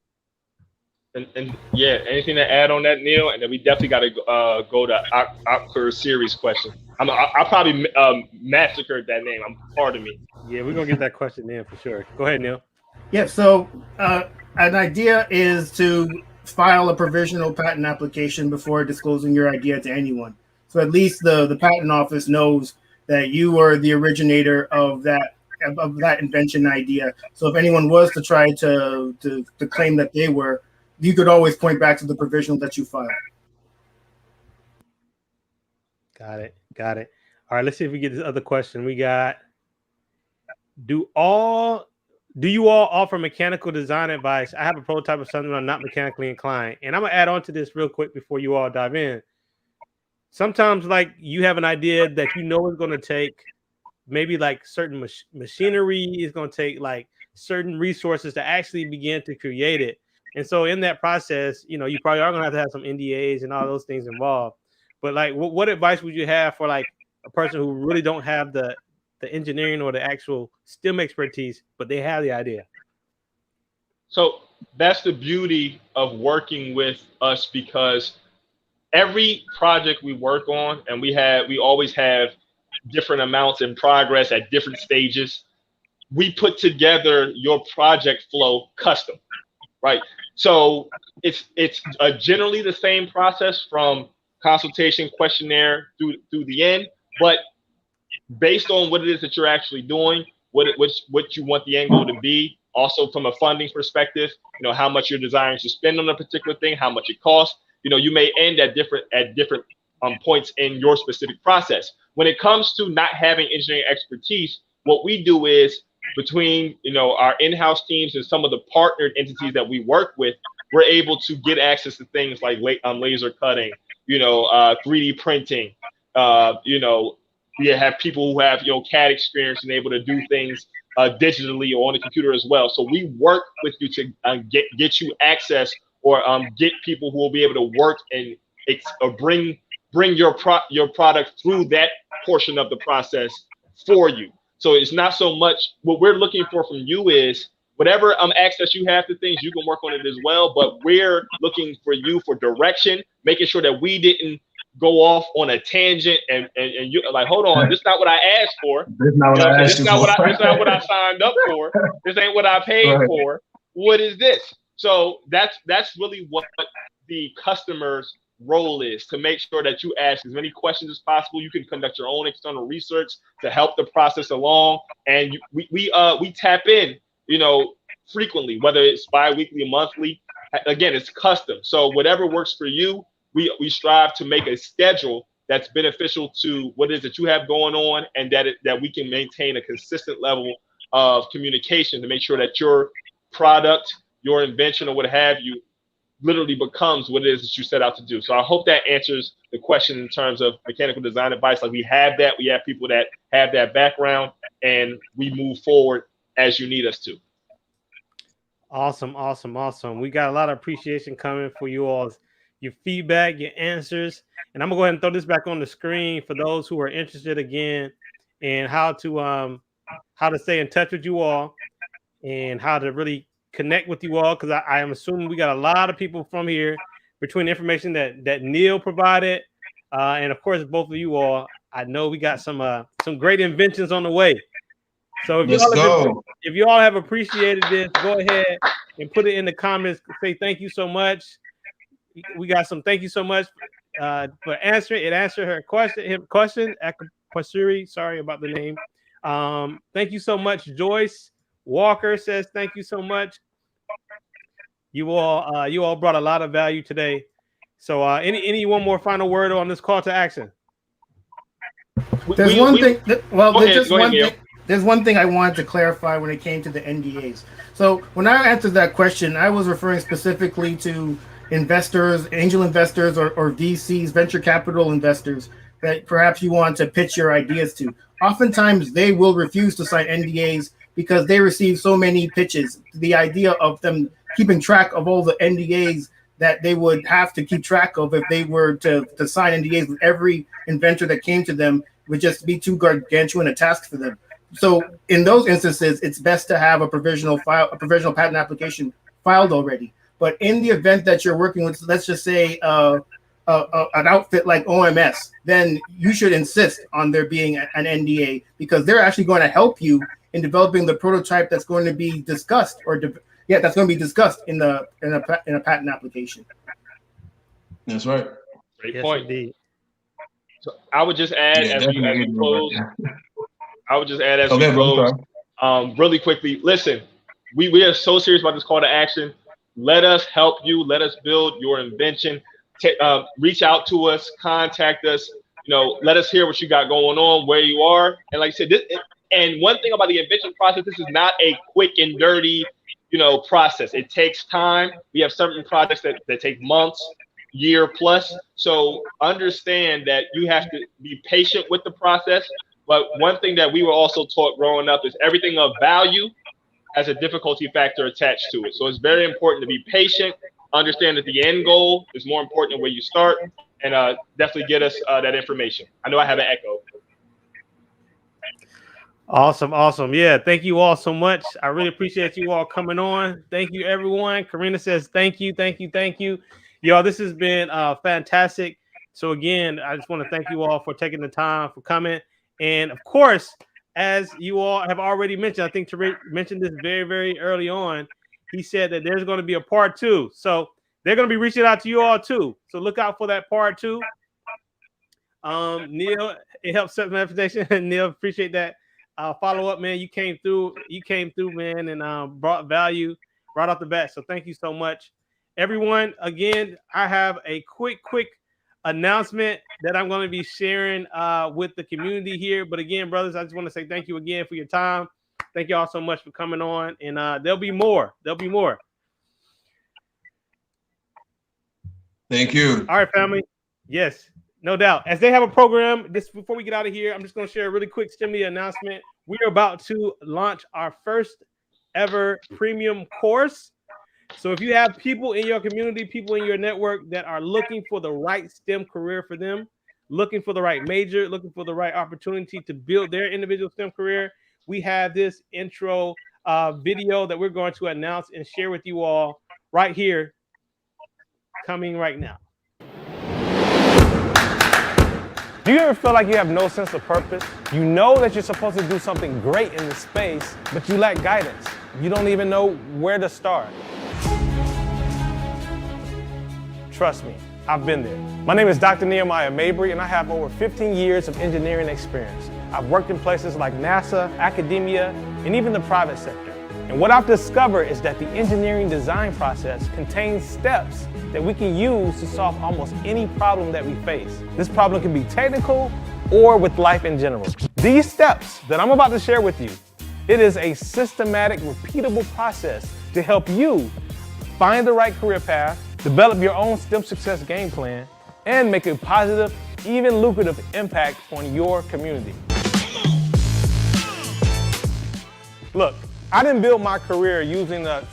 And yeah, anything to add on that, Neil? And then we definitely got to go to Ocker series question. I probably massacred that name. Pardon me. Yeah, we're gonna get that question in for sure. Go ahead, Neil. Yeah. So an idea is to file a provisional patent application before disclosing your idea to anyone. So at least the patent office knows that you were the originator of that invention idea. So if anyone was to try to claim that they were, you could always point back to the provisional that you filed. Got it. All right, let's see if we get this other question. We got, do you all offer mechanical design advice? I have a prototype of something I'm not mechanically inclined. And I'm gonna add on to this real quick before you all dive in. Sometimes like you have an idea that you know is gonna take maybe like certain machinery, is gonna take like certain resources to actually begin to create it. And so in that process, you probably are going to have some NDAs and all those things involved. But like, what advice would you have for like a person who really don't have the engineering or the actual STEM expertise, but they have the idea? So that's the beauty of working with us, because every project we work on, and we always have different amounts in progress at different stages. We put together your project flow custom, right? So it's generally the same process from consultation, questionnaire through the end, but based on what it is that you're actually doing, what you want the end goal to be, also from a funding perspective, how much you're desiring to spend on a particular thing, how much it costs. You may end at different points in your specific process. When it comes to not having engineering expertise, what we do is, between our in-house teams and some of the partnered entities that we work with, we're able to get access to things like laser cutting, 3D printing. We have people who have CAD experience and able to do things digitally or on the computer as well. So we work with you to get you access, or get people who will be able to work and bring your product through that portion of the process for you. So it's not so much what we're looking for from you is whatever access you have to things, you can work on it as well. But we're looking for you for direction, making sure that we didn't go off on a tangent and you're like, hold on, this is not what I asked for. This is not what I asked for. This is not what I signed up for. This ain't what I paid for. What is this? So that's really what the customer's role is, to make sure that you ask as many questions as possible. You can conduct your own external research to help the process along, and we tap in, frequently, whether it's bi-weekly or monthly. Again, it's custom, so whatever works for you, we strive to make a schedule that's beneficial to what it is that you have going on, and that we can maintain a consistent level of communication to make sure that your product, your invention, or what have you, literally becomes what it is that you set out to do. So I hope that answers the question in terms of mechanical design advice. Like, we have people that have that background, and we move forward as you need us to. Awesome. We got a lot of appreciation coming for you all, your feedback, your answers. And I'm gonna go ahead and throw this back on the screen for those who are interested again in how to stay in touch with you all and how to really connect with you all, because I am assuming we got a lot of people from here, between the information that Neil provided and of course both of you all. I know we got some great inventions on the way. So if you all have appreciated this, go ahead and put it in the comments. Say thank you so much. We got some thank you so much for answering it. Answer her question. Akapasuri, sorry about the name. Thank you so much. Joyce Walker says thank you so much. You all brought a lot of value today. So any one more final word on this call to action? There's one thing I wanted to clarify when it came to the NDAs. So when I answered that question, I was referring specifically to investors, angel investors, or VCs, venture capital investors, that perhaps you want to pitch your ideas to. Oftentimes they will refuse to sign NDAs because they receive so many pitches. The idea of them keeping track of all the NDAs that they would have to keep track of if they were to sign NDAs with every inventor that came to them would just be too gargantuan a task for them. So in those instances, it's best to have a provisional patent application filed already. But in the event that you're working with, let's just say an outfit like OMS, then you should insist on there being an NDA, because they're actually going to help you in developing the prototype that's going to be discussed, that's going to be discussed in a patent application. That's right. Great Yes, point. indeed. So I would just add as we close. I would just add as we bro, close, really quickly. Listen, we are so serious about this call to action. Let us help you. Let us build your invention. Reach out to us, contact us. Let us hear what you got going on, where you are. And like I said, and one thing about the invention process, this is not a quick and dirty, process. It takes time. We have certain projects that take months, year plus. So understand that you have to be patient with the process. But one thing that we were also taught growing up is everything of value has a difficulty factor attached to it. So it's very important to be patient, understand that the end goal is more important than where you start, and definitely get us that information. I know I have an echo. Awesome. Yeah, thank you all so much. I really appreciate you all coming on. Thank you, everyone. Karina says thank you. Y'all, this has been fantastic. So again, I just want to thank you all for taking the time for coming. And of course, as you all have already mentioned, I think Tariq mentioned this very, very early on. He said that there's going to be a part 2. So they're going to be reaching out to you all too. So look out for that part 2. Neil, it helps set manifestation. Neil, appreciate that. Follow up, man. You came through, man, and brought value right off the bat. So thank you so much. Everyone, again, I have a quick announcement that I'm going to be sharing with the community here. But again, brothers, I just want to say thank you again for your time. Thank you all so much for coming on. And there'll be more. Thank you. All right, family. Yes, no doubt. As they have a program, before we get out of here, I'm just going to share a really quick STEMI announcement. We are about to launch our first ever premium course. So if you have people in your community, people in your network that are looking for the right STEM career for them, looking for the right major, looking for the right opportunity to build their individual STEM career, we have this intro video that we're going to announce and share with you all right here, coming right now. Do you ever feel like you have no sense of purpose? You know that you're supposed to do something great in this space, but you lack guidance. You don't even know where to start. Trust me, I've been there. My name is Dr. Nehemiah Mabry, and I have over 15 years of engineering experience. I've worked in places like NASA, academia, and even the private sector. And what I've discovered is that the engineering design process contains steps that we can use to solve almost any problem that we face. This problem can be technical or with life in general. These steps that I'm about to share with you, it is a systematic, repeatable process to help you find the right career path, develop your own STEM success game plan, and make a positive, even lucrative impact on your community. Look, I didn't build my career using the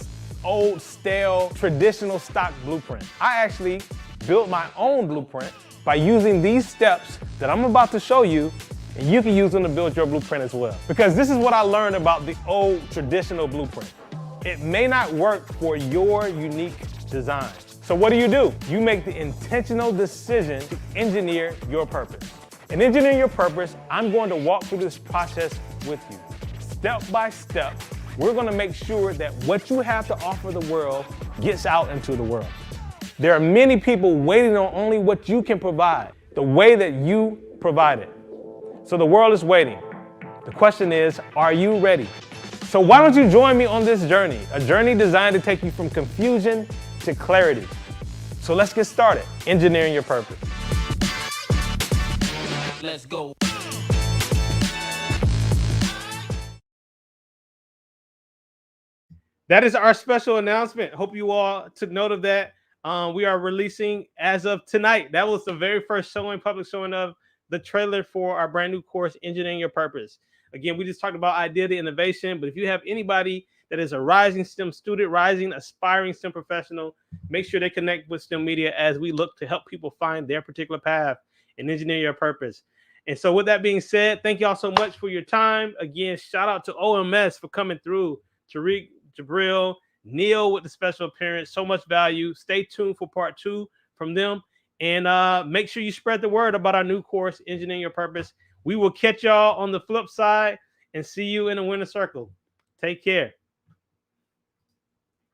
old, stale, traditional stock blueprint. I actually built my own blueprint by using these steps that I'm about to show you, and you can use them to build your blueprint as well. Because this is what I learned about the old traditional blueprint. It may not work for your unique design. So what do? You make the intentional decision to engineer your purpose. In engineering your purpose, I'm going to walk through this process with you. Step by step, we're going to make sure that what you have to offer the world gets out into the world. There are many people waiting on only what you can provide, the way that you provide it. So the world is waiting. The question is, are you ready? So why don't you join me on this journey, a journey designed to take you from confusion to clarity. So let's get started, engineering your purpose. Let's go. That is our special announcement. Hope you all took note of that. We are releasing as of tonight. That was the very first public showing of the trailer for our brand new course, Engineering Your Purpose. Again, we just talked about ideas, innovation, but if you have anybody that is a rising STEM student, rising, aspiring STEM professional, make sure they connect with STEM Media as we look to help people find their particular path and engineer your purpose. And so with that being said, thank y'all so much for your time. Again, shout out to OMS for coming through. Tariq, Jabril, Neil with the special appearance. So much value. Stay tuned for part 2 from them. And make sure you spread the word about our new course, Engineering Your Purpose. We will catch y'all on the flip side and see you in the winner circle. Take care.